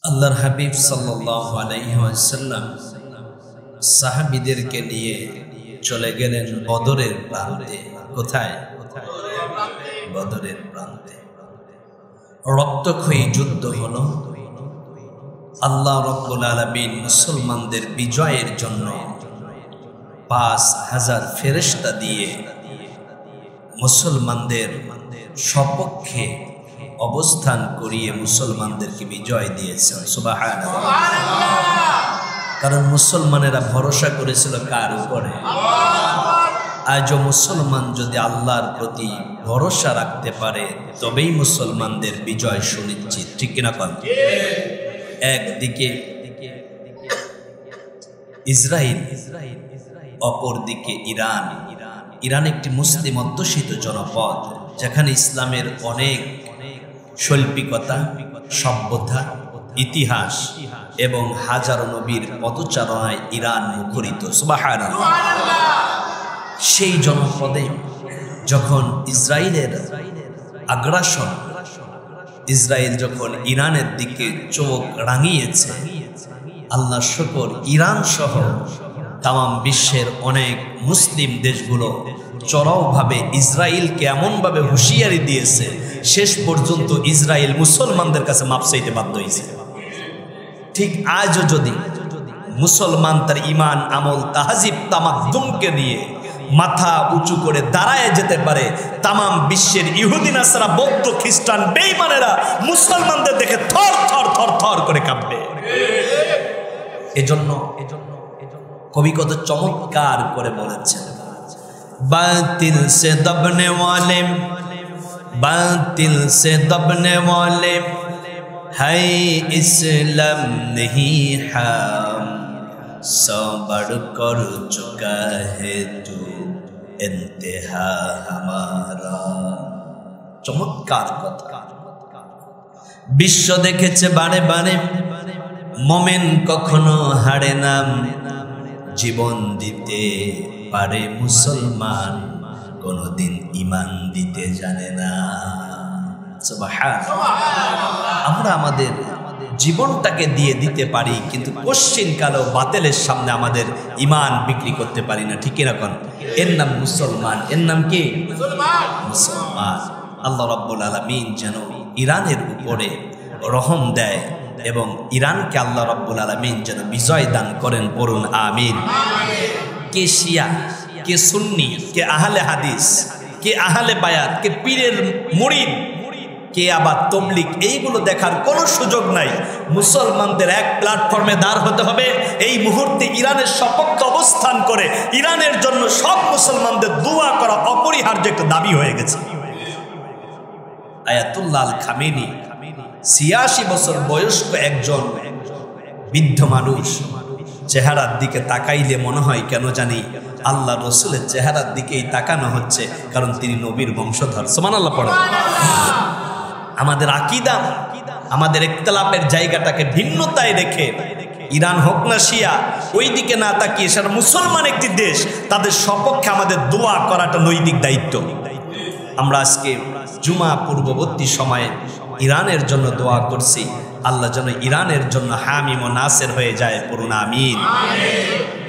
আল্লাহর হাবিব সাল্লাল্লাহু আলাইহি ওয়াসাল্লাম সাহাবীদেরকে নিয়ে চলে গেলেন বদরের প্রান্তে। কোথায়? বদরের প্রান্তে রক্তক্ষয়ী যুদ্ধ হলো। আল্লাহ রাব্বুল আলামিন মুসলমানদের বিজয়ের জন্য 5000 ফেরেশতা দিয়ে মুসলমানদের সপক্ষে অবস্থান করিয়ে মুসলমানদেরকে বিজয় দিয়েছেন। সুবহানাল্লাহ। কারণ মুসলমানেরা ভরসা করেছিল কার উপরে? আজও মুসলমান যদি আল্লাহর প্রতি ভরসা রাখতে পারে তবেই মুসলমানদের বিজয় সুনিশ্চিত। ঠিক কিনা বলেন? একদিকে ইসরায়েল, অপরদিকে ইরান। ইরান একটি মুসলিম অধ্যুষিত জনপদ, যেখানে ইসলামের অনেক শৈল্পিকতা, সভ্যতা, ইতিহাস এবং হাজারো নবীর পদচারণায় ইরান মুখরিত। সুবহানাল্লাহ। সেই জনপদে যখন ইসরায়েলের আগ্রাসন, ইসরায়েল যখন ইরানের দিকে চোখ রাঙিয়েছে, আল্লাহ শুকর ইরান সহ তাম বিশ্বের অনেক মুসলিম দেশগুলো চড়াওভাবে ইসরায়েলকে এমনভাবে হুঁশিয়ারি দিয়েছে, শেষ পর্যন্ত ইসরায়েল মুসলমানদের কাছে মাপ চাইতে বাধ্য হয়েছে। ঠিক আজও যদি মুসলমান তার ইমান, আমল, তাহজিব, তামাদ্দুনকে নিয়ে মাথা উঁচু করে দাঁড়ায় যেতে পারে, তামাম বিশ্বের ইহুদি, নাসারা, বৌদ্ধ, খ্রিস্টান, বেঈমানেরা মুসলমানদের দেখে থর থর থর থর করে কাঁপবে। এজন্য কবি কত চমৎকার করে বলেছেন, বাতিল সে দবনে ওয়ালে, বাতিল সে দবনে ওয়ালে है इस्लाम नहीं हम, सौ बढ़कर चुका है तू इंतहा हमारा। চমৎকার কথা। বিশ্ব দেখেছে বারে বারে, মোমেন কখনো হারে না, জীবন দিতে পারে মুসলমান, কোনদিন ঈমান দিতে জানে না। আমরা আমাদের জীবনটাকে দিয়ে দিতে পারি, কিন্তু পশ্চিমকালেও বাতিলের সামনে আমাদের ঈমান বিক্রি করতে পারি না। ঠিক এরকম। এর নাম মুসলমান। এর নাম কি? মুসলমান। আল্লাহ রাব্বুল আলামিন যেন ইরানের উপরে রহম দেয় এবং ইরানকে আল্লাহ রাব্বুল আলামিন যেন বিজয় দান করেন। পড়ুন আমিন। কে শিয়া, কে সুন্নি, কে আহলে হাদিস, কে আহলে বায়াত, কে পীরের মুরিদ, কে আবার তবলিগ, এইগুলো দেখার কোনো সুযোগ নাই। মুসলমানদের এক প্ল্যাটফর্মে দাঁড় হতে হবে। এই মুহূর্তে ইরানের সপক্ষে অবস্থান করে ইরানের জন্য সব মুসলমানদের দোয়া করা অপরিহার্য একটা দাবি হয়ে গেছে। আয়াতুল্লাহ আল খামেনি ৮৬ বছর বয়স্ক একজন বৃদ্ধ মানুষ, চেহারার দিকে তাকাইলে মনে হয় কেন জানি আল্লাহ রসুলের চেহারার দিকেই তাকানো হচ্ছে, কারণ তিনি নবীর বংশধর। সুবহানাল্লাহ পড়েন। আমাদের আকীদা, আমাদের ইখতিলাফের জায়গাটাকে ভিন্নতায় রেখে ইরান হোক না শিয়া, ওই দিকে না তাকিয়ে সেটা মুসলমান একটি দেশ, তাদের সপক্ষে আমাদের দোয়া করাটা নৈতিক দায়িত্ব। আমরা আজকে জুমা পূর্ববর্তী সময়ে ইরানের জন্য দোয়া করছি, আল্লাহ যেন ইরানের জন্য হামিম ও নাসের হয়ে যায়। পড়ুন আমিন।